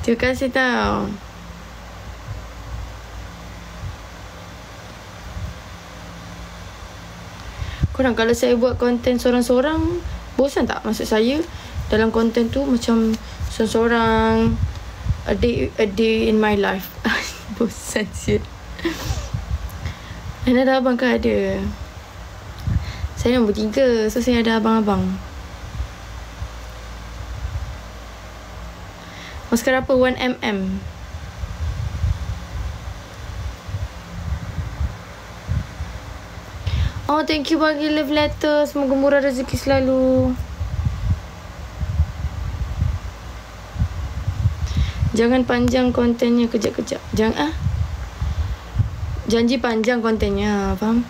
Terima kasih tau. Korang kalau saya buat konten sorang-sorang, bosan tak? Maksud saya dalam konten tu macam sorang-sorang, a day in my life. Bosan siut. Dan ada abang kan ada. Saya nombor 3, so saya ada abang-abang. Maskara apa? 1mm. Oh, thank you bagi love letter. Semoga murah rezeki selalu. Jangan panjang kontennya, kejap-kejap. Jangan janji panjang kontennya, faham?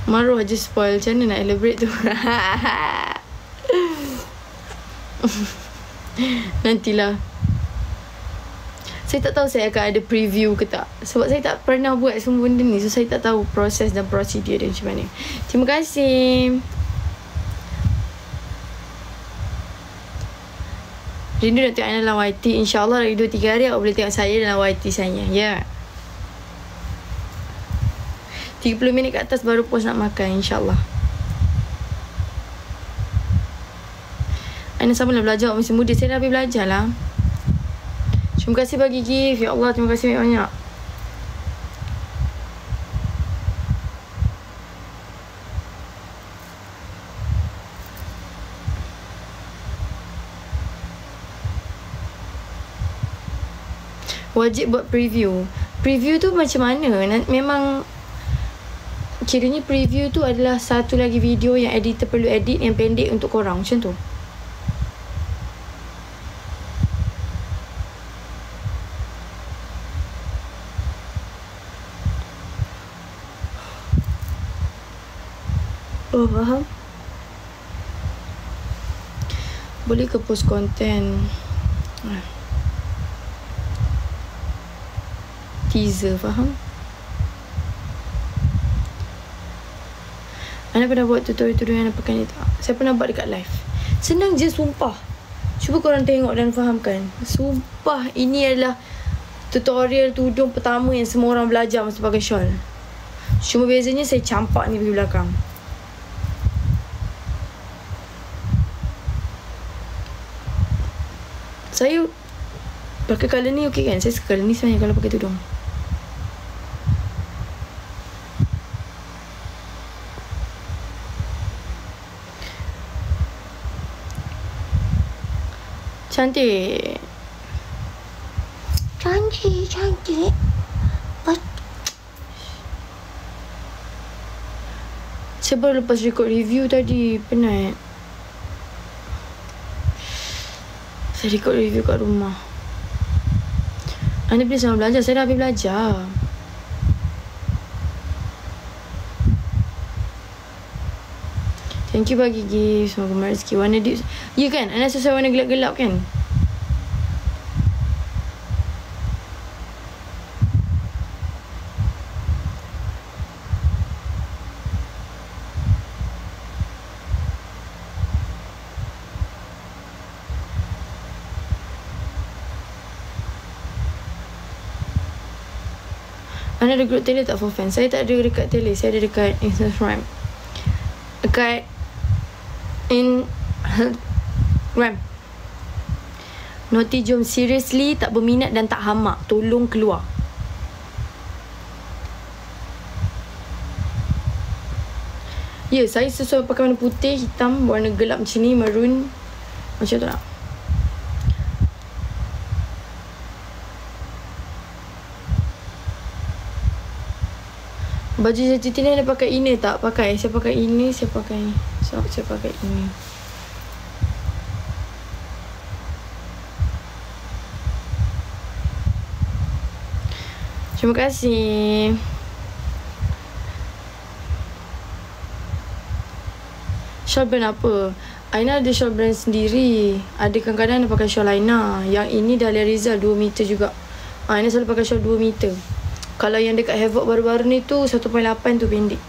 Maruh aja spoil. Macam mana nak elaborate tu? Nantilah. Saya tak tahu saya akan ada preview ke tak. Sebab saya tak pernah buat semua benda ni. So saya tak tahu proses dan prosedur dia macam mana. Terima kasih. Rindu nak tengok Aina dalam YT. InsyaAllah lagi 2-3 hari awak boleh tengok saya dalam YT saya. Ya. 30 minit kat atas baru post nak makan. InsyaAllah. Aina sama lah belajar masih muda. Saya dah habis belajar lah. Terima kasih bagi gift. Ya Allah, terima kasih banyak-banyak. Wajib buat preview. Preview tu macam mana? Memang kiranya preview tu adalah satu lagi video yang editor perlu edit yang pendek untuk korang. Macam tu. Oh, faham. Boleh ke post konten teaser, faham? Ana pernah buat tutorial yang Ana pakai ni tak? Saya pernah buat dekat live. Senang je, sumpah. Cuba korang tengok dan fahamkan. Sumpah, ini adalah tutorial tudung pertama yang semua orang belajar masa pakai shawl. Cuma bezanya saya campak ni pergi belakang. Saya pakai colour ni okey kan? Saya suka colour ni sebenarnya kalau pakai tudung. Cantik. Cantik. Saya baru lepas record review tadi. Penat. Saya record review kat rumah. Anda please sama belajar. Saya dah habis belajar. Thank you bagi gift. Semoga rezeki warna deep. Ya kan? Anda sesuai warna gelap-gelap kan? Anda ada group tele tak for fans? Saya tak ada dekat tele. Saya ada dekat Instagram. Dekat Instagram. Noti jom seriously tak berminat dan tak hamak. Tolong keluar. Ya, saya sesuai pakai warna putih, hitam, warna gelap macam ni, maroon. Macam tu lah. Baju jati ni ada pakai inner tak? Pakai. Saya pakai ini, saya pakai. So, saya pakai ini. Terima kasih. Shawl brand apa? Aina ada shawl brand sendiri. Ada kadang-kadang dia pakai shawl Aina. Yang ini Dahlia Rizal 2 meter juga. Aina selalu pakai shawl 2 meter. Kalau yang dekat Havoc baru-baru ni tu 1.8 tu pendek.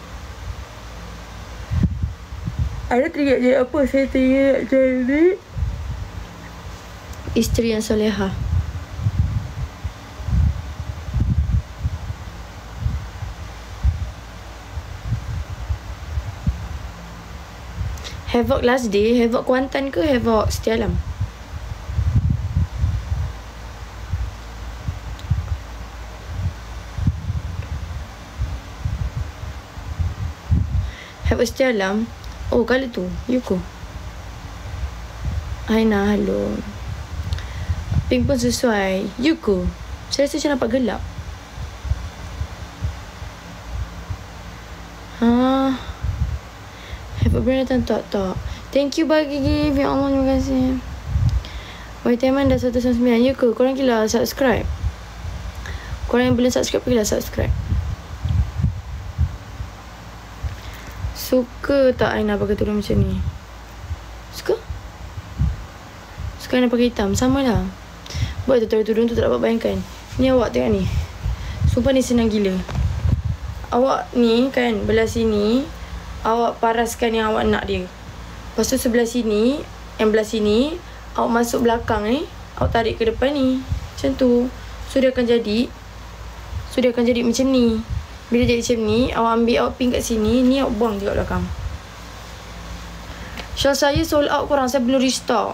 Ada teringat je apa? Saya teringat jadi isteri yang solehah. Havoc last day, Havoc Kuantan ke Havoc Setia Alam? Havoc Setia Alam. Oh, kali tu Yuko. Aina, hello. Pink pun sesuai. Yuko, saya rasa macam nampak gelap. Have a brand tak. Thank you bagi gift. Ya Allah, terima kasih. Vitamin dah 199. Yuko, korang gila subscribe. Korang yang belum subscribe, pergilah subscribe. Suka tak Aina pakai tudung macam ni? Suka? Suka Aina pakai hitam? Sama lah. Buat tudung tu tak dapat bayangkan. Ni awak tengok ni. Sumpah ni senang gila. Awak ni kan belah sini, awak paraskan yang awak nak dia. Lepas tu sebelah sini, yang belah sini, awak masuk belakang ni, awak tarik ke depan ni. Macam tu. So dia akan jadi macam ni. Bila jadi macam ni, awak ambil, awak pin kat sini, ni awak buang je kat belakang. Shawl saya sold out korang, saya belum restock.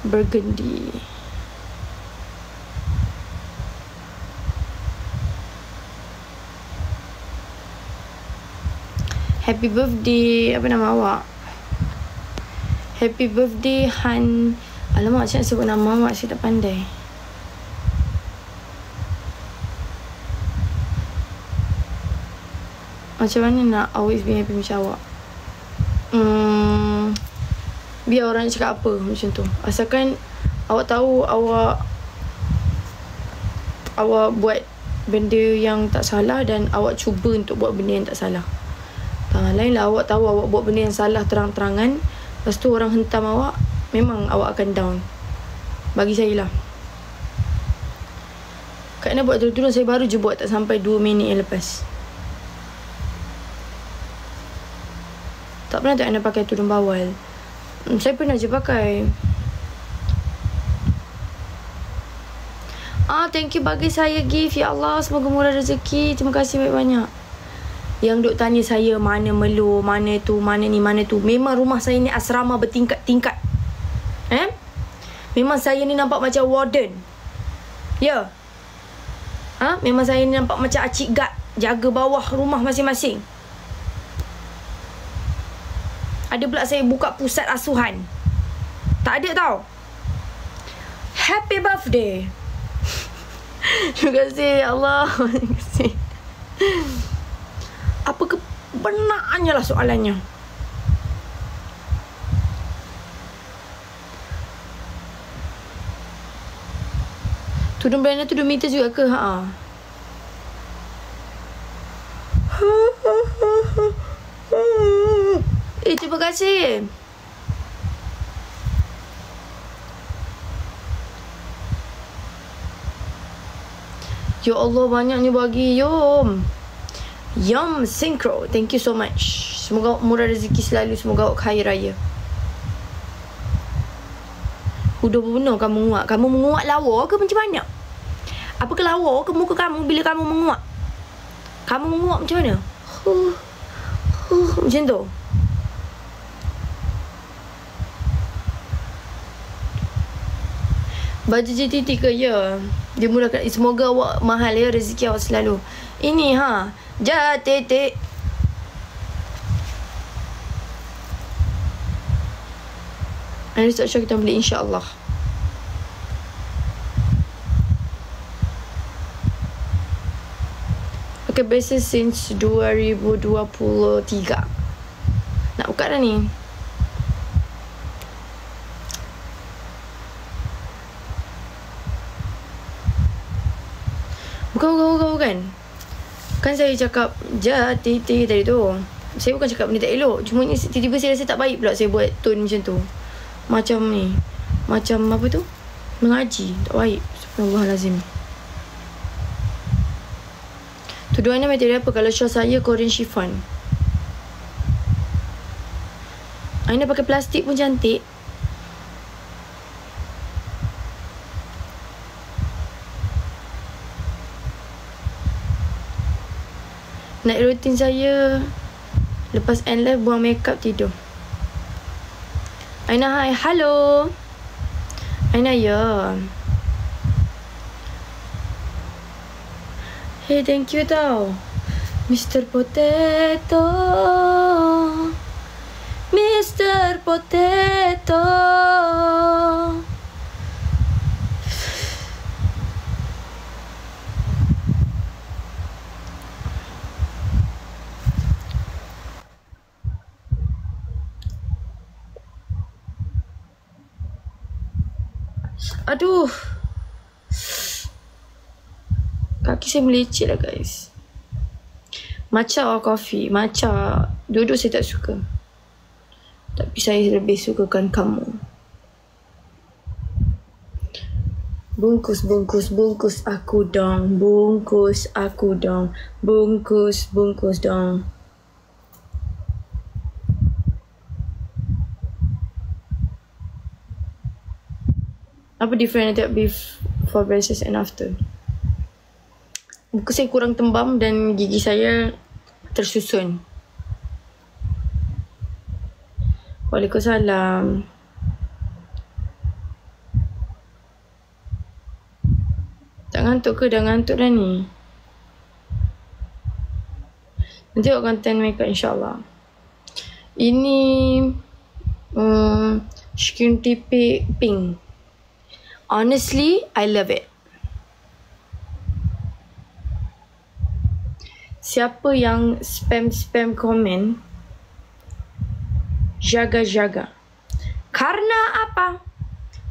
Burgundy. Happy birthday. Apa nama awak? Happy birthday Han. Alamak, macam nak sebut nama awak, saya tak pandai. Macam mana nak always be happy macam awak? Biar orang cakap apa macam tu. Asalkan awak tahu awak buat benda yang tak salah dan awak cuba untuk buat benda yang tak salah. Lainlah awak tahu awak buat benda yang salah terang-terangan, lepas tu orang hentam awak, memang awak akan down. Bagi saya lah. Kak Ina buat tudung saya baru je buat, tak sampai 2 minit yang lepas. Tak pernah tak Ina pakai tudung bawal. Saya pernah je pakai. Thank you bagi saya gift. Ya Allah, semoga murah rezeki. Terima kasih banyak-banyak. Yang duk tanya saya mana Melo, mana tu, mana ni, mana tu. Memang rumah saya ni asrama bertingkat-tingkat. Memang saya ni nampak macam warden. Ya. Memang saya ni nampak macam acik guard, jaga bawah rumah masing-masing. Ada pula saya buka pusat asuhan. Tak ada tau. Happy birthday. Terima kasih ya Allah. Terima kasih. Apa kebenarannya lah soalannya. Tudung brandnya tudung meter juga ke? Terima kasih. Ya Allah, banyaknya bagi. Yom Synchro. Thank you so much. Semoga murah rezeki selalu. Semoga kaya raya. Udah benar kamu menguat. Kamu menguat lawa ke macam mana? Apakah lawa ke muka kamu bila kamu menguat? Kamu menguat macam mana? Macam tu. Baju JTT ke? Ya. Dia murahkan. Semoga awak mahal ya, rezeki awak selalu. Ini JTT. Nanti tak sure kita beli insyaAllah. Okay, biasa since 2023. Nak buka dah ni. Bukan. Kan saya cakap JTT tadi tu. Saya bukan cakap benda tak elok. Cuma ni tiba-tiba saya rasa tak baik pula saya buat tone macam tu. Macam ni. Macam apa tu? Mengaji. Tak baik. Subhanallahazim. Tuduh Aina material apa kalau shawl saya Korean chiffon? Aina pakai plastik pun cantik. Night routine saya lepas end live buang makeup tidur. Aina hai. Hello Aina, ya. Hey, thank you tau Mr. Potato, Mr. Potato. Aduh, kaki saya melecet lah guys. Matcha or coffee? Matcha. Dua-dua saya tak suka, tapi saya lebih sukakan kamu. Bungkus, bungkus, bungkus aku dong. Bungkus aku dong. Bungkus, bungkus dong. Apa different antara before braces and after? Muka saya kurang tembam dan gigi saya tersusun. Waalaikumsalam. Tak ngantuk ke? Dah ngantuk dah ni. Nanti buat konten makeup insyaAllah. Ini Skin Tipi Pink. Honestly, I love it. Siapa yang spam komen, jaga-jaga. Karena apa?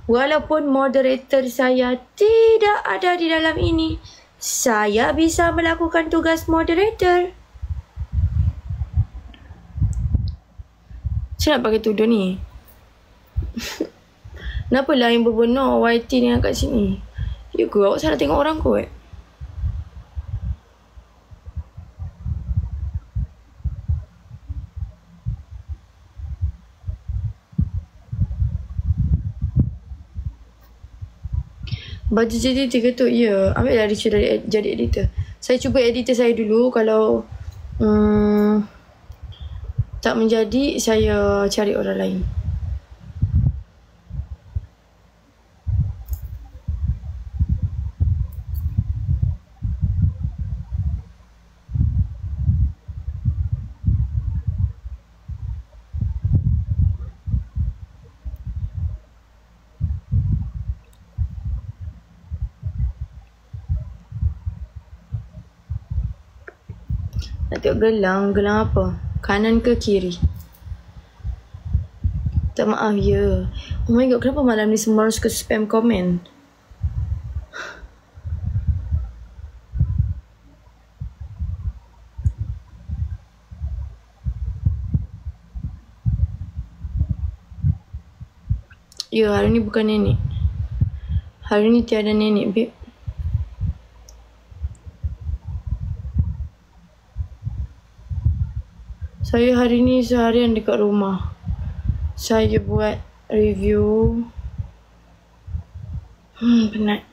Walaupun moderator saya tidak ada di dalam ini, saya bisa melakukan tugas moderator. Saya nak pakai tudung ni. Kenapa lain berbenar YT ni kat sini? Ya ke? Awak salah tengok orang kot? Baju jadi editor ketuk? Ya. Ambil lah Richard jadi editor. Saya cuba editor saya dulu. Kalau tak menjadi, saya cari orang lain. Nak tengok gelang. Gelang apa? Kanan ke kiri? Tak maaf, ya. Oh my god, kenapa malam ni semua orang suka spam komen? Ya, hari ni bukan nenek. Hari ni tiada nenek, babe. Saya hari ni seharian dekat rumah. Saya buat review. Penat.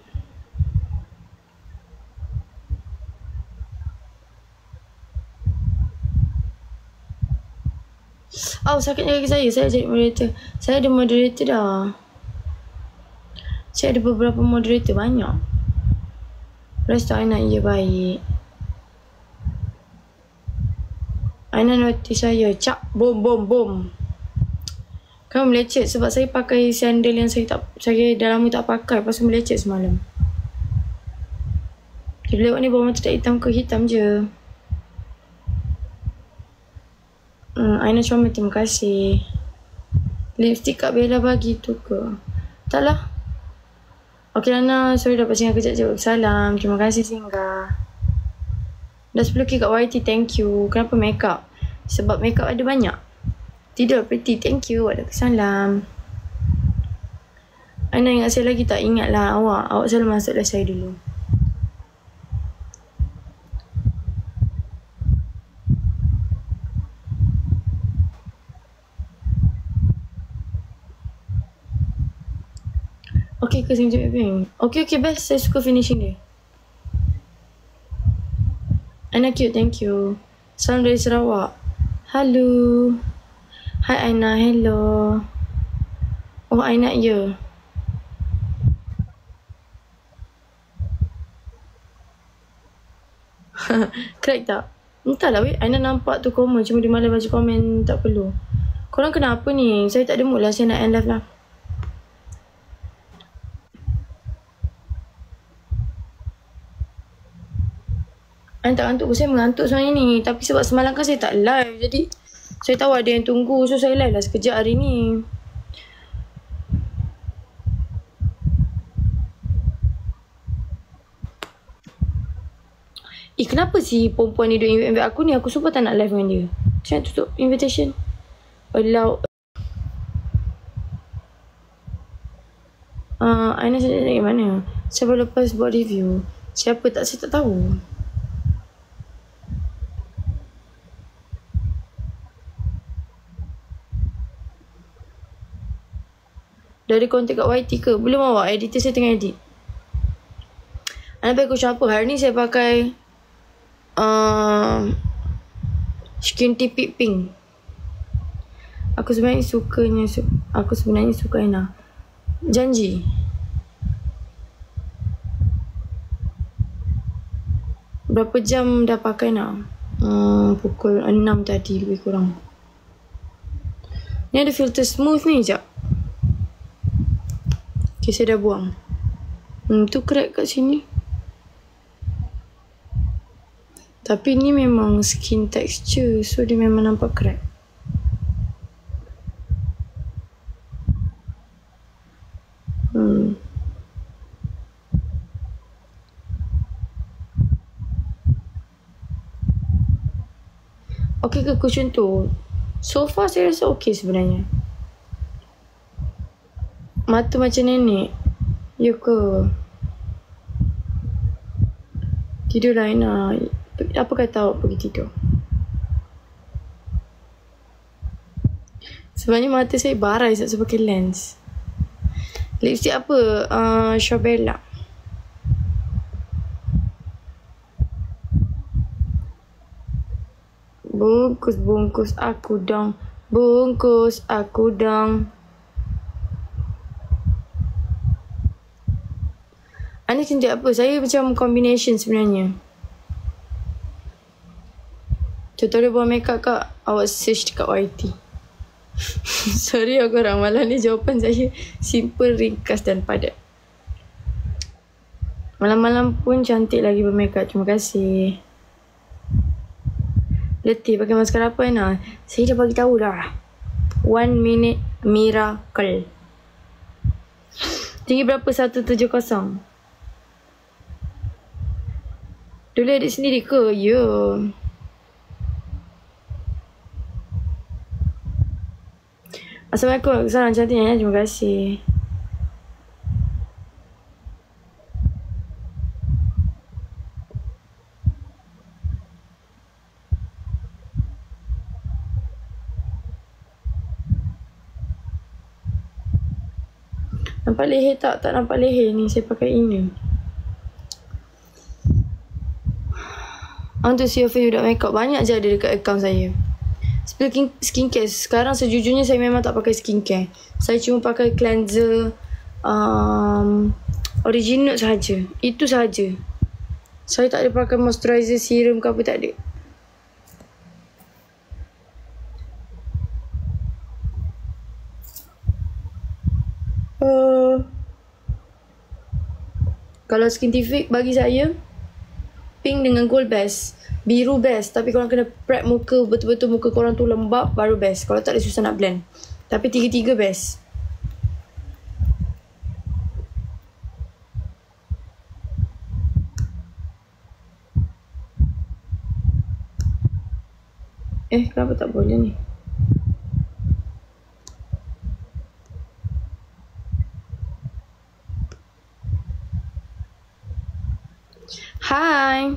Oh, sakitnya kaki saya. Saya jadi moderator. Saya ada moderator dah. Saya ada beberapa moderator, banyak. Rest tak nak, ya baik. Aina notice saya. Cak, bom, bom, bom. Kan melecet sebab saya pakai sandal yang saya dah lama tak pakai. Lepas tu melecet semalam. Dia lewat ni bawah mata tak hitam ke? Hitam je. Aina comel, terima kasih. Lipstick Kak Bella bagi tu ke? Tak lah. Okay Lana, sorry dapat singgah kejap je. Salam, terima kasih singgah. Dah 10k kat YT, thank you. Kenapa makeup? Sebab makeup ada banyak. Tidur pretty, thank you. Waalaikumsalam. Aina ingat saya lagi tak? Ingat lah awak. Awak selalu masuk live saya dulu. Okay ke Sing Pink? Okay, best. Saya suka finishing dia. Aina cute, thank you. Salam dari Sarawak. Halo. Hai Aina, hello. Oh, Aina ya. Crack tak? Entahlah weh, Aina nampak tu komen. Cuma dia malah baca komen, tak perlu. Korang kenapa ni? Saya tak ada mood lah, saya nak end live lah. Aina tak ngantuk, saya mengantuk sebenarnya ni. Tapi sebab semalam kan saya tak live. Jadi saya tahu ada yang tunggu. So saya live lah sekejap hari ni. Kenapa si perempuan ni duk invite aku ni? Aku sumpah tak nak live dengan dia. Saya nak tutup invitation. Allow. Aina saya nak mana? Saya baru lepas buat review. Siapa tak, saya tak tahu. Dari kontak kat YT ke? Belum awak, editor saya tengah edit. Aina pakai cushion apa? Hari ni saya pakai Skin Tipik Pink. Aku sebenarnya suka Aina. Janji. Berapa jam dah pakai nak? Pukul 6 tadi lebih kurang. Ni ada filter smooth ni sekejap. Okay, saya dah buang. Tu crack kat sini. Tapi ni memang skin texture. So dia memang nampak crack. Okay ke cushion tu? So far saya rasa okay sebenarnya. Mata macam nenek. Ya ke? Tidur lah Aina. Apa kata awak pergi tidur? Sebenarnya mata saya barai sebab saya pakai lens. Lipstick apa? Shabella. Bungkus aku dong. Bungkus aku dong. Anda cantik apa? Saya macam combination sebenarnya. Tutorial buat makeup kak, awak search dekat YT. Sorry aku orang malam ni jawapan saya simple, ringkas dan padat. Malam-malam pun cantik lagi bermakeup. Terima kasih. Letih pakai maskara apa Aina? Saya dah bagi tahu dah. 1 minute miracle. Tinggi berapa? 170. Dulu adik sendiri ke? Ya. Assalamualaikum. Salam cantiknya. Terima kasih. Nampak leher tak? Tak nampak leher ni. Saya pakai ini. I want to see your face without makeup. Banyak je ada dekat account saya. Skincare. Sekarang sejujurnya saya memang tak pakai skincare. Saya cuma pakai cleanser Original sahaja. Itu sahaja. Saya tak ada pakai moisturizer, serum ke apa, tak ada. Kalau skintific bagi saya, pink dengan gold best. Biru best. Tapi korang kena prep muka, betul-betul muka korang tu lembap, baru best. Kalau tak ada susah nak blend. Tapi tiga-tiga best. Kenapa tak boleh ni? Hai.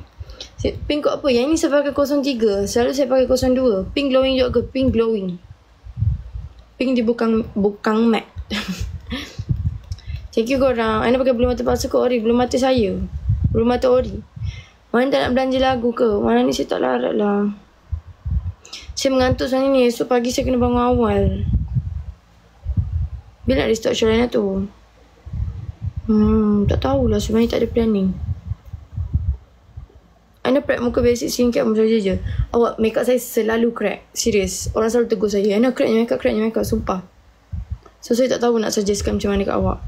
Pink kot apa? Yang ni saya pakai 03. Selalu saya pakai 02. Pink glowing juga ke? Pink glowing. Pink dia bukan matte. Thank you korang. Ana pakai bulu mata palsu ke ori? Bulu mata saya. Bulu mata ori. Mana tak nak belanja lagu ke? Mana ni saya tak larat lah. Saya mengantuk sekarang ni. Esok pagi saya kena bangun awal. Bila nak restart show Laina tu? Tak tahulah. Sebenarnya tak ada planning. Ana prep muka basic skincare macam saja je. Awak, makeup saya selalu crack. Serius. Orang selalu tegur saya. Ana cracknya makeup. Sumpah. So, saya tak tahu nak suggestkan macam mana kat awak.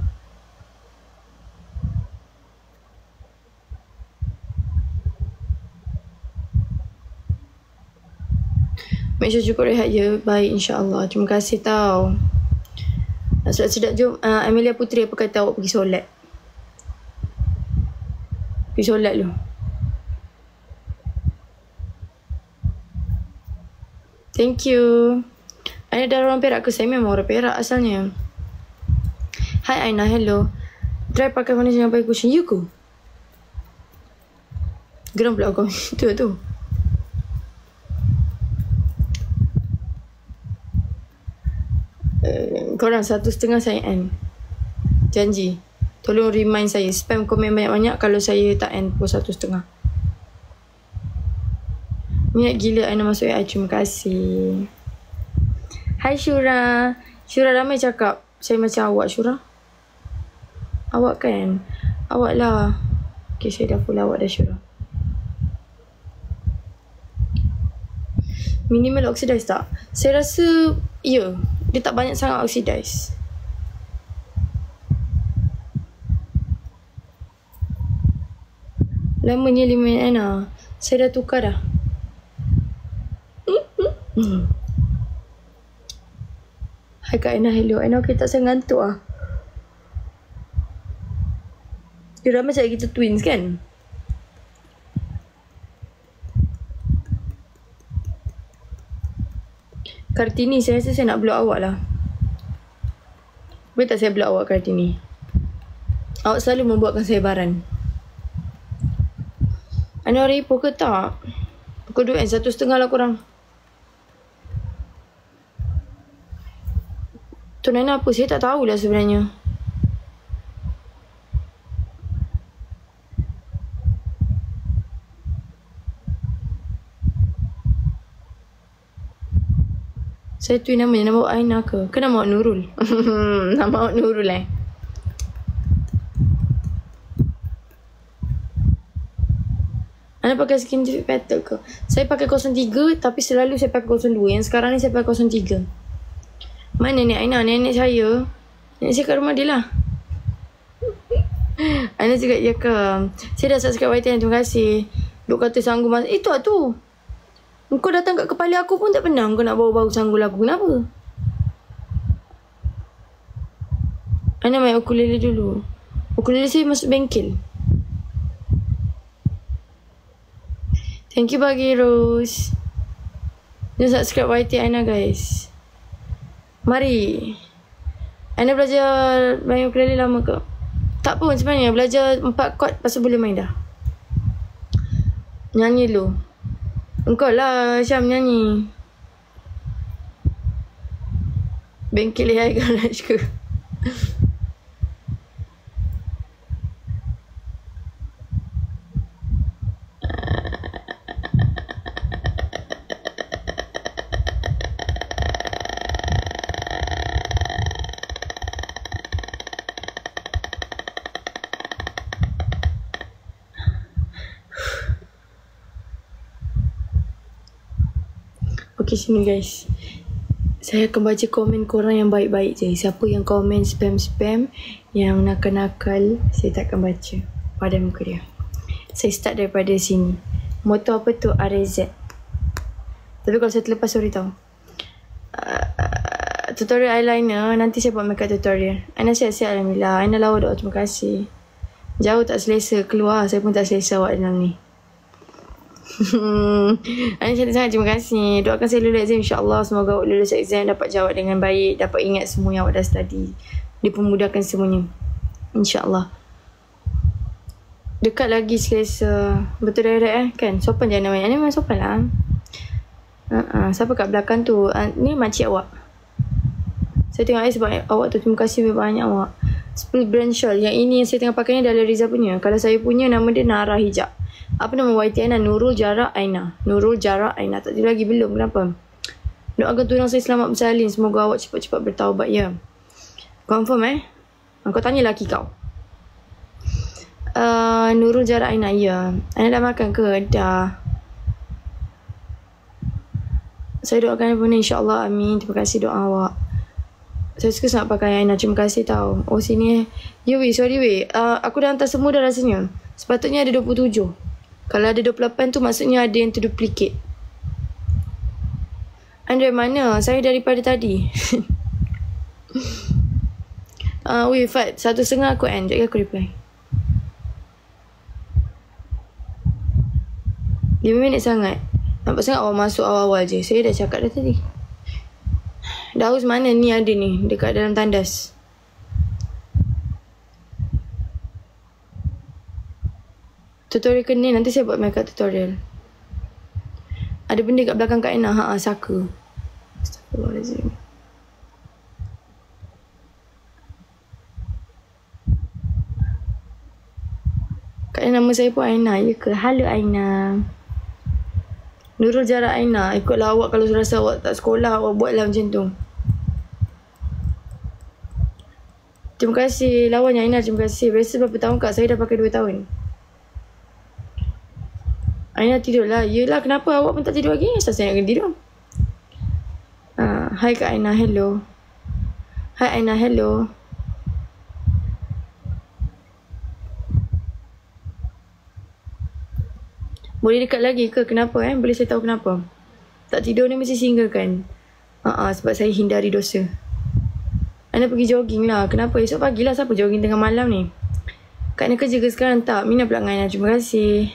Make sure cukup rehat je. Baik, insyaAllah. Terima kasih tau. Sedap-sedap jom. Amelia Putri, apa kata awak pergi solat? Pergi solat dulu. Thank you. Aina dah orang Perak ke? Saya memang orang Perak asalnya. Hai Aina, hello. Try pakai foundation yang pakai cushion. You go. Geram pula kau. Tu. Korang 1.5 saya end. Janji. Tolong remind saya. Spam komen banyak-banyak kalau saya tak end pukul 1.5. Minat gila Aina masuk AI. Terima kasih. Hai Syura. Syura ramai cakap saya macam awak, Syura. Awak kan? Awak lah. Okay, saya dah follow awak dah, Syura. Minimal oxidize tak? Saya rasa, ya. Dia tak banyak sangat oxidize. Lamanya 5 minit Aina. Saya dah tukar dah. Hai Kak Aina, hello. Aina okey tak? Saya ngantuk lah. Dia ramai cakap kita twins kan? Kartini, saya rasa saya nak block awak lah. Boleh tak saya block awak, Kartini? Awak selalu membuatkan saya baran. Aina repo ke tak? Pukul 2 1.30 lah korang. Tu Nana apa? Saya tak tahulah sebenarnya. Saya twin namanya. Nama awak Aina ke? Ke nama awak Nurul? Nama awak Nurul Anda pakai scientific petal ke? Saya pakai 03 tapi selalu saya pakai 02. Yang sekarang ni saya pakai 03. Mana Nenek Aina? Nenek saya. Nenek saya kat rumah dia lah. Aina cakap, ya ke? Saya dah subscribe YTN, terima kasih. Duk kata sanggul mas. Itu lah tu. Kau datang kat kepala aku pun tak pernah. Kau nak bau-bau sanggul aku. Kenapa? Aina main ukulele dulu. Ukulele saya masuk bengkel. Thank you bagi Rose. Jangan subscribe YT Aina guys. Mari. Aina belajar main ukulele lama ke? Tak pun sebenarnya. Belajar 4 chord pasal boleh main dah. Nyanyi dulu. Engkau lah Syam nyanyi. Bengkel hai garaj ke? Okay, sini guys. Saya akan baca komen korang yang baik-baik je. Siapa yang komen spam-spam, yang nakal-nakal, saya tak akan baca pada muka dia. Saya start daripada sini. Motor apa tu? RZ. Tapi kalau saya terlepas, sorry tau. Tutorial eyeliner. Nanti saya buat makeup tutorial. Aina sihat-sihat alhamdulillah. Aina lawa doa, terima kasih. Jauh tak selesa. Keluar saya pun tak selesa awak dalam ni. Aina cantik sangat, terima kasih. Doakan saya lulus exam insyaAllah. Semoga awak lulus exam, dapat jawab dengan baik, dapat ingat semua yang awak dah study, dipermudahkan semuanya insyaAllah. Dekat lagi selesa. Betul direct kan? Sopan je namanya. Ini memang sopan lah. Siapa kat belakang tu? Ni makcik awak. Saya tengok sebab awak tu. Terima kasih banyak awak. Split brand shawl. Yang ini yang saya tengah pakai ni adalah Riza punya. Kalau saya punya nama dia Nara Hijab. Apa nama YT Aina? Nurul Jara Aina. Nurul Jara Aina. Tak tahu lagi belum. Kenapa? Doakan tunang saya selamat bersalin. Semoga awak cepat-cepat bertaubat ya. Confirm kau tanya laki kau. Nurul Jara Aina. Ya. Aina dah makan ke? Dah. Saya doakan pun insyaAllah. Amin. Terima kasih doa awak. Saya suka sangat pakai Aina. Terima kasih tau. Oh sini Ya weh, sorry weh. Aku dah hantar semua dah rasanya. Sepatutnya ada 27. Kalau ada 28 tu maksudnya ada yang terduplicate. Anda mana? Saya daripada tadi. Weh Fat, 1.30 aku end. Sekejap aku reply. 5 minit sangat. Nampak sangat awak masuk awal-awal je. Saya dah cakap dah tadi. Daus mana ni ada ni? Dekat dalam tandas. Tutorial kena. Nanti saya buat makeup tutorial. Ada benda kat belakang Kak Aina. Saka. Astagfirullahaladzim. Kak Aina, nama saya pun Aina. Ya ke? Halo Aina. Nurul Jara Aina. Ikutlah awak kalau rasa awak tak sekolah. Awak buatlah macam tu. Terima kasih. Lawannya Aina. Terima kasih. Biasa berapa tahun Kak? Saya dah pakai 2 tahun. Aina tidur lah. Yelah, kenapa awak pun tak tidur lagi? Asal saya nak kena tidur. Hai Kak Aina. Hello. Hai Aina. Hello. Boleh dekat lagi ke? Kenapa Boleh saya tahu kenapa? Tak tidur ni mesti single kan? Sebab saya hindari dosa. Anda pergi jogging lah. Kenapa? Esok pagi lah. Siapa jogging tengah malam ni? Kak Aina kerja ke sekarang? Tak. Mina pula dengan Aina. Terima kasih.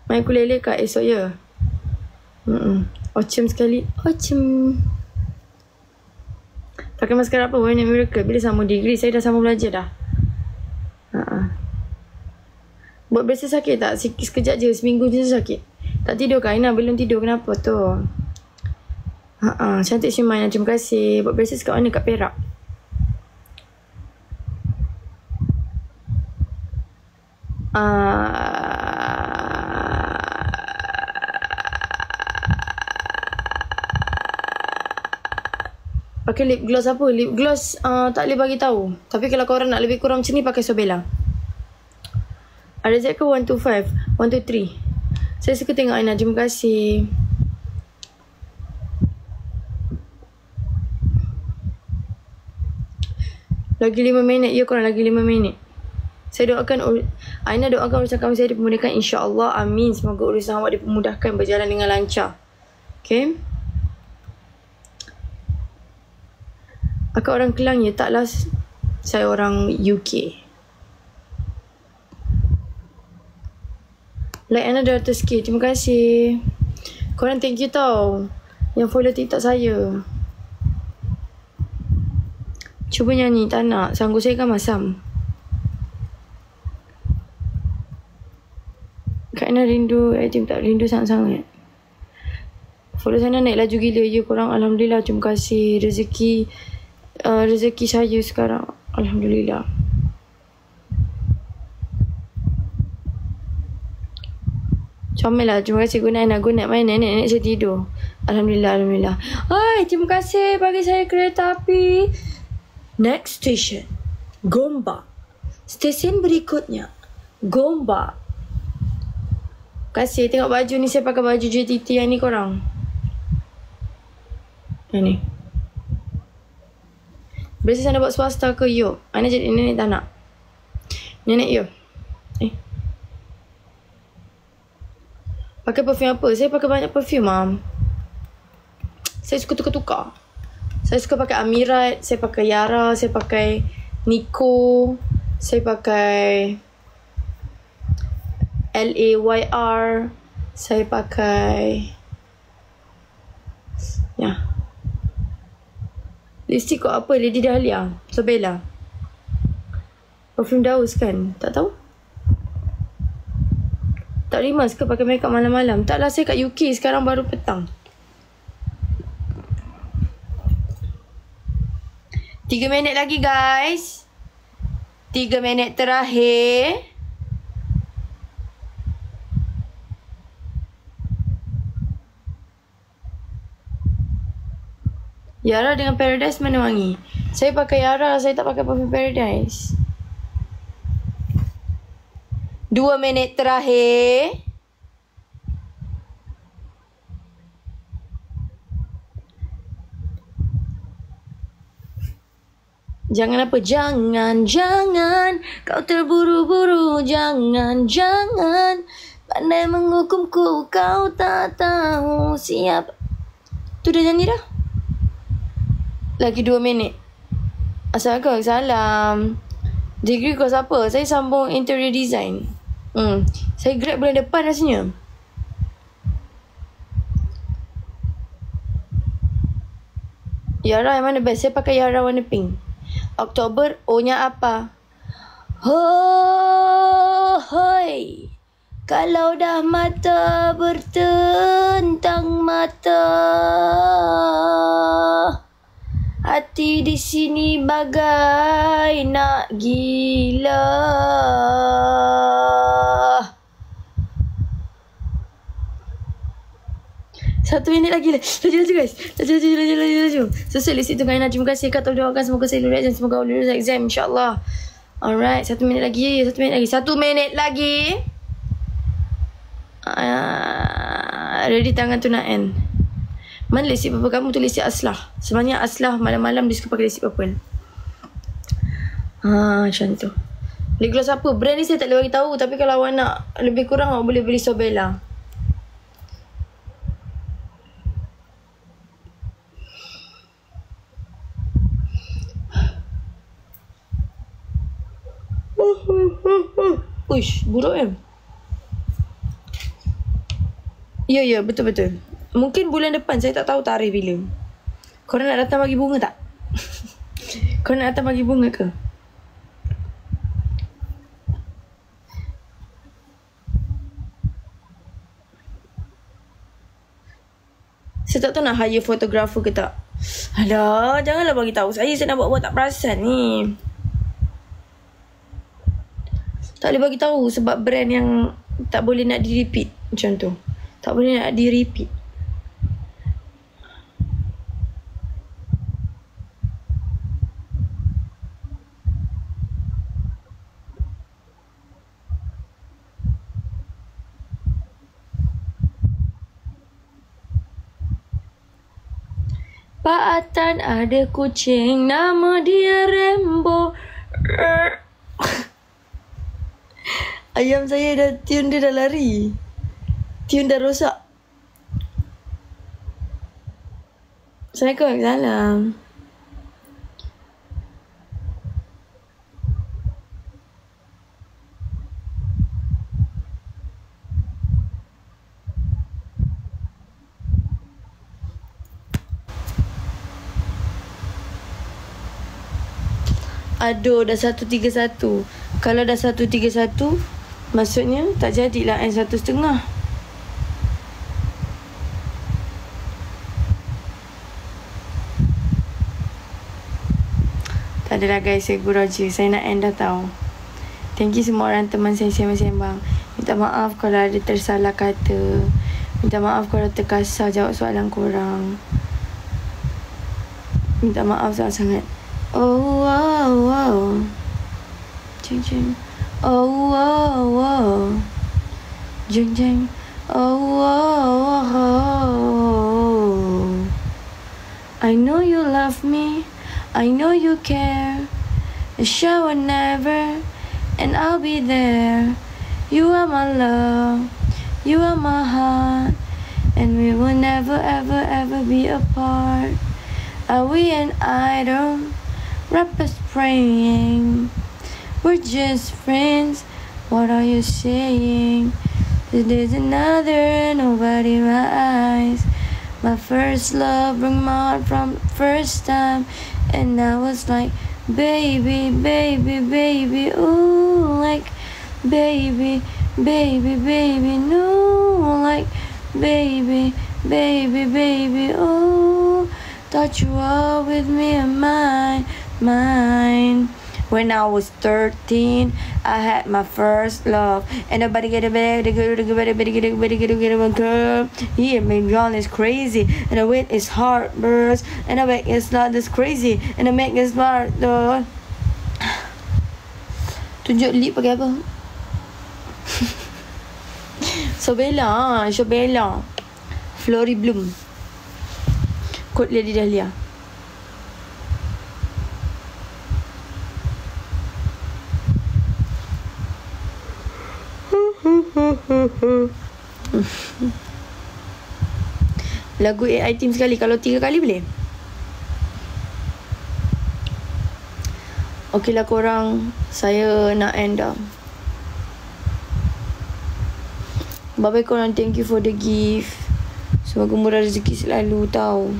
Main ukulele Kak esok ya? Ocem sekali. Ocem. Pakai maskara apa? Warna Miracle. Bila sama degree? Saya dah sama belajar dah. Buat biasa sakit tak? Sekejap je. Seminggu je sakit. Tak tidur Kak Aina? Belum tidur. Kenapa tu? Cantik Syimai. Terima kasih. Buat biasa kat mana? Kat Perak. Pakai lip gloss apa? Lip gloss tak boleh bagi tahu. Tapi kalau korang nak lebih kurang macam ni, pakai Sobela. Ada Z ke 125? 123. Saya suka tengok Aina. Terima kasih. Lagi 5 minit. Ya korang, lagi 5 minit. Saya doakan Aina doakan urusan kami saya dipermudahkan, insya-Allah. Amin. Semoga urusan awak dipermudahkan, berjalan dengan lancar. Okay? Akak orang Kelang ya? Taklah. Saya orang UK. Like Aina 200k. Terima kasih. Korang thank you tau yang follow TikTok saya. Cuba nyanyi. Tak nak. Sanggup saya kan masam. Kak Aina rindu. Tim tak rindu sangat-sangat. Follow sana naik laju gila. Ya korang. Alhamdulillah. Terima kasih. Rezeki saya sekarang. Alhamdulillah. Comel lah. Terima kasih. Good night. Main nenek saya tidur. Alhamdulillah. Hai, terima kasih bagi saya kereta api. Next station, Gombak. Stesen berikutnya, Gombak. Terima kasih. Tengok baju ni. Saya pakai baju JTT yang ni korang. Yang ni. Biasa saya nak buat swasta ke? Yuk. Aina jadi nenek tak nak. Nenek yuk. Pakai perfume apa? Saya pakai banyak perfume, Mam. Saya suka tukar-tukar. Saya suka pakai Amirat. Saya pakai Yara. Saya pakai Nico. Saya pakai LAYR. Saya pakai lipstick kok apa? Lady Dahlia. Sobela. Perfume Daus kan? Tak tahu. Tak rimas ke pakai makeup malam-malam? Taklah, saya kat UK sekarang baru petang. 3 minit lagi guys. 3 minit terakhir. Yara dengan Paradise mana wangi? Saya pakai Yara, saya tak pakai Parfum Paradise. 2 minit terakhir. Jangan apa? Jangan kau terburu-buru. Jangan pandai menghukumku. Kau tak tahu siapa. Tu dah nyanyi dah. Lagi 2 minit. Assalamualaikum. Salam. Degree kau siapa? Saya sambung interior design. Saya grad bulan depan rasanya. Yara yang mana best? Saya pakai Yara warna pink. Oktober, O-nya apa? Hoi. Kalau dah mata bertentang mata, hati di sini bagai nak gila. Satu minit lagi. Laju guys. Laju. Selesai list itu Kainah. Terima kasih. Kata doakan semoga saya lulus dan semoga lulus exam insyaAllah. Alright. 1 minit lagi. 1 minit lagi. Ready tangan tu nak end. Mana lipstick purple kamu? Tu lipstick Aslah. Sebenarnya Aslah malam-malam dia suka pakai lipstick purple. Macam tu. Lip gloss apa? Brand ni saya tak boleh bagi tahu. Tapi kalau awak nak lebih kurang, awak boleh beli Sobella. Uish, buruk kan? Ya, betul. Mungkin bulan depan, saya tak tahu tarikh bila. Korang nak datang bagi bunga tak? Korang nak datang bagi bunga ke? Saya tak tahu nak hire fotografer ke tak. Alah, janganlah bagi tahu saya nak buat tak perasan ni. Tak boleh bagi tahu sebab brand yang tak boleh nak di-repeat macam tu. Tak boleh nak di-repeat. Pak Atan ada kucing nama dia Rambo. Ayam saya dah tune dia dah lari. Tune dah rosak. Assalamualaikum. Salam. Aduh, dah 131. Kalau dah 131, maksudnya tak jadilah N1.5. Tak adalah guys, saya gurau je. Saya nak end dah tau. Thank you semua orang teman saya sembang-sembang. Minta maaf kalau ada tersalah kata. Minta maaf kalau terkasar jawab soalan korang. Minta maaf sangat-sangat. Oh wow wow. Jeng. Oh wow wow. Jeng. Oh wow wow. I know you love me. I know you care. A shower never, and I'll be there. You are my love. You are my heart, and we will never ever ever be apart. Are we an idol? Rappers praying. We're just friends. What are you saying? There's another nobody in my eyes. My first love broke my heart from first time, and I was like, baby, ooh, like, baby, no, like, baby, ooh. Thought you were with me and mine. mine. When I was 13, I had my first love. And nobody get a bed, get a girl. He and me John is crazy. And the weight is hard burst. And the weight is not this crazy. And the make is smart though. Tunjuk lip pakai apa? Sobella. Flori Bloom. Kod Lady Dahlia. Lagu AI Team sekali. Kalau 3 kali boleh? Okeylah korang, saya nak end dah. Bye-bye korang. Thank you for the gift. Semoga murah rezeki selalu tau.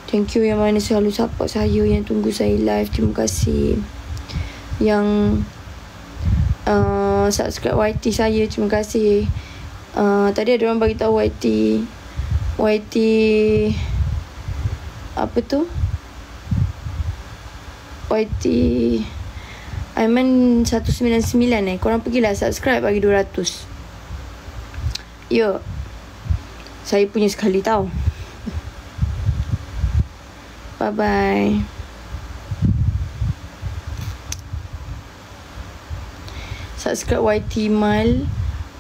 Thank you yang mana selalu support saya, yang tunggu saya live. Terima kasih. Yang subscribe YT saya, terima kasih. Tadi ada orang bagi tahu YT apa tu? YT Aiman 199 korang pergilah subscribe bagi 200. Ya, saya punya sekali tau. Bye bye. Subscribe YT Mal,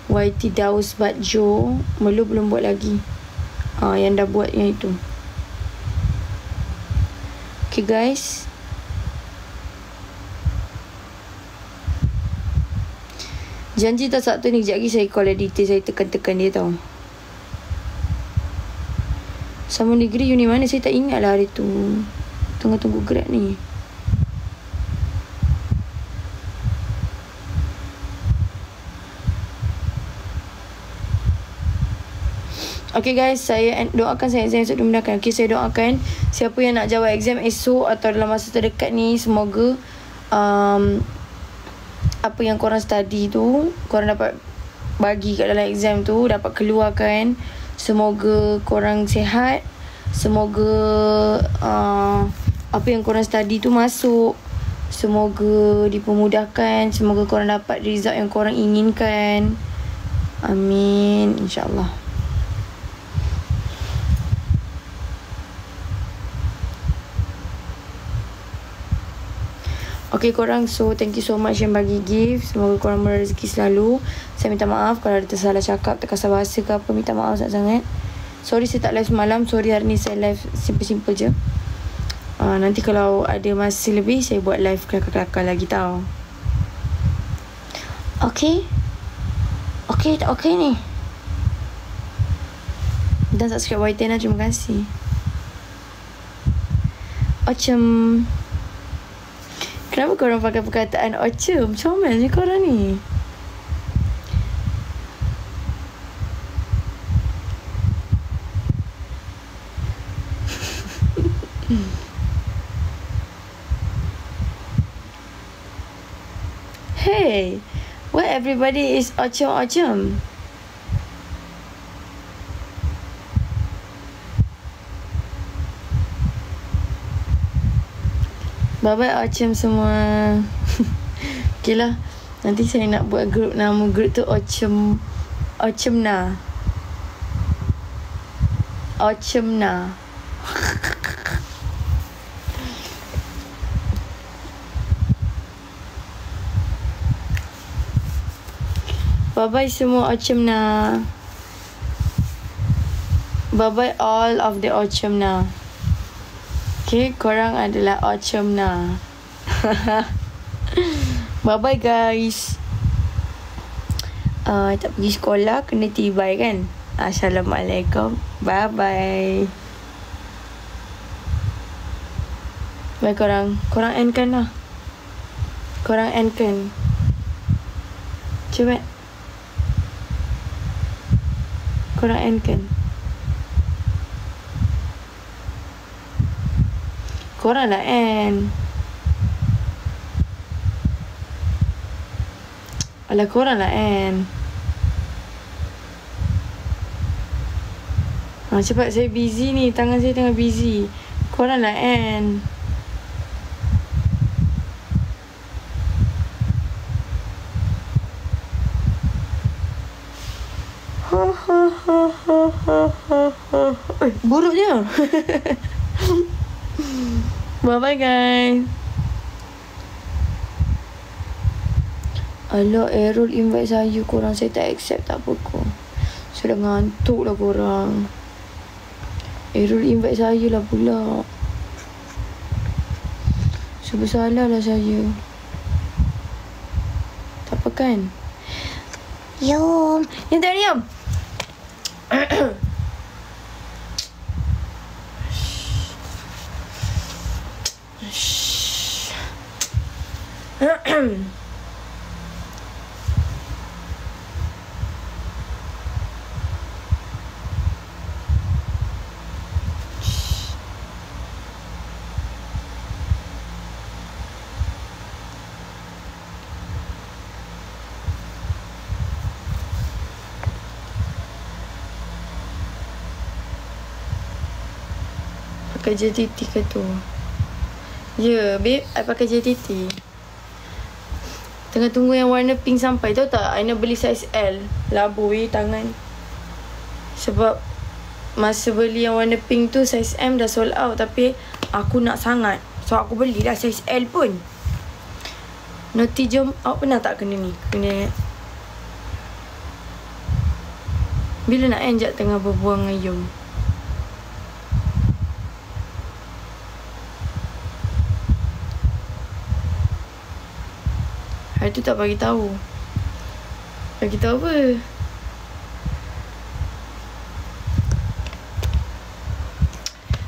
YT Daus Batjo. Melu belum buat lagi. Yang dah buat yang itu. Okay guys. Janji tak Sabtu ni, kejap lagi saya call editor, saya tekan-tekan dia tau. Sama negeri uni mana saya tak ingat lah hari tu. Tengah tunggu grad ni. Okay guys, saya doakan saya exam esok dimudahkan. Okay, saya doakan siapa yang nak jawab exam esok atau dalam masa terdekat ni, semoga apa yang korang study tu korang dapat bagi kat dalam exam tu dapat keluarkan. Semoga korang sihat. Semoga apa yang korang study tu masuk. Semoga dipermudahkan. Semoga korang dapat result yang korang inginkan. Amin, insyaAllah. Okay korang, so thank you so much yang bagi gift. Semoga korang murah rezeki selalu. Saya minta maaf kalau ada tersalah cakap, terkasar bahasa ke apa. Minta maaf sangat-sangat. Sorry saya tak live semalam. Sorry hari ni saya live simple-simple je. Nanti kalau ada masa lebih, saya buat live kelakar-kelakar lagi tau. Okay. Okay, tak okay ni. Dan subscribe YT lah, terima kasih. Macam kenapa korang pakai perkataan ocem? Comel je korang ni. Hey, why everybody is ocem-ocem? Bye-bye ocem semua. Okay lah, nanti saya nak buat group, nama group tu Ocemna. Bye-bye semua Ocemna. Bye-bye all of the Ocemna. Okay, korang adalah Ocemna. Bye-bye guys. Tak pergi sekolah, kena tibai kan. Assalamualaikum. Bye-bye. Bye korang. Korang end kan lah. Korang end kan. Cepat. Korang end kan. Korang lah end. Alah korang lah end. Cepat, saya busy ni. Tangan saya tengah busy. Korang lah end. Buruknya. Bye-bye guys. Alah, Errol invite saya. Korang saya tak accept, tak apa kau. Sudah ngantuk lah korang. Errol invite saya lah pula. So bersalah lah saya. Tak apa kan? Yum. Yang tak diam. Pakai JTT ke tu? Ya, babe, I pakai JTT. Tengah tunggu yang warna pink sampai. Tahu tak, I nak beli saiz L. Labui tangan. Sebab masa beli yang warna pink tu saiz M dah sold out. Tapi aku nak sangat, so aku belilah saiz L pun. Noti, jom. Awak pernah tak kena ni? Kena. Bila nak end jap tengah berbuang dengan Yum? Hari tu tak bagi tahu. Bagi tahu apa?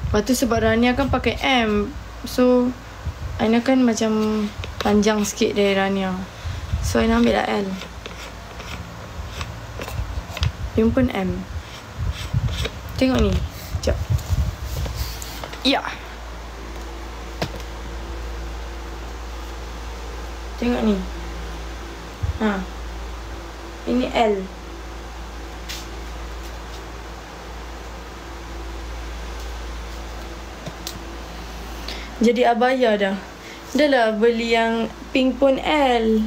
Lepas tu sebab Rania kan pakai M. So Aina kan macam panjang sikit dari Rania. So Aina ambil lah L. Dia pun M. Tengok ni. Sekejap. Ya. Tengok ni. Ha. Ini L. Jadi abaya dah. Dah lah beli yang pink pun L.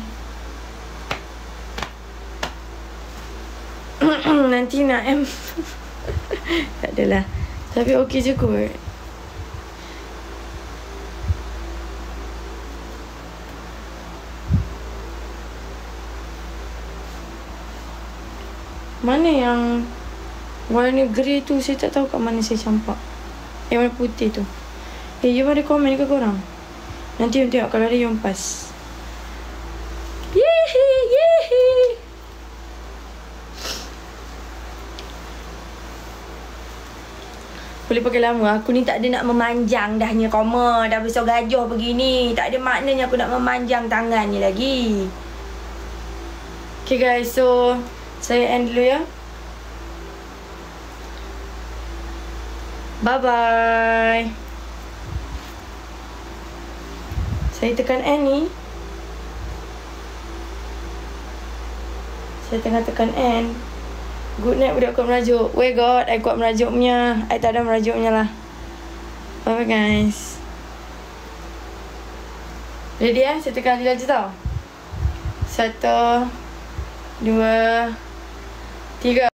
Nanti nak M. Tak adalah. Tapi okey je kot. Mana yang warna grey tu? Saya tak tahu kat mana saya campak. Yang warna putih tu. You ada komen ke korang? Nanti you tengok kalau ada yang pas. Yehi, yehi. Boleh pakai lama. Aku ni tak ada nak memanjang dahnya koma. Dah besar gajah begini. Tak ada maknanya aku nak memanjang tangan ni lagi. Okay guys, so saya end dulu ya. Bye-bye. Saya tekan end ni. Saya tengah tekan end. Good night budak kuat merajuk. Weh God, I kuat merajuk punya. I tak ada merajuknya lah. Bye-bye guys. Ready ya? Saya tekan lagi tau. 1, 2, 3.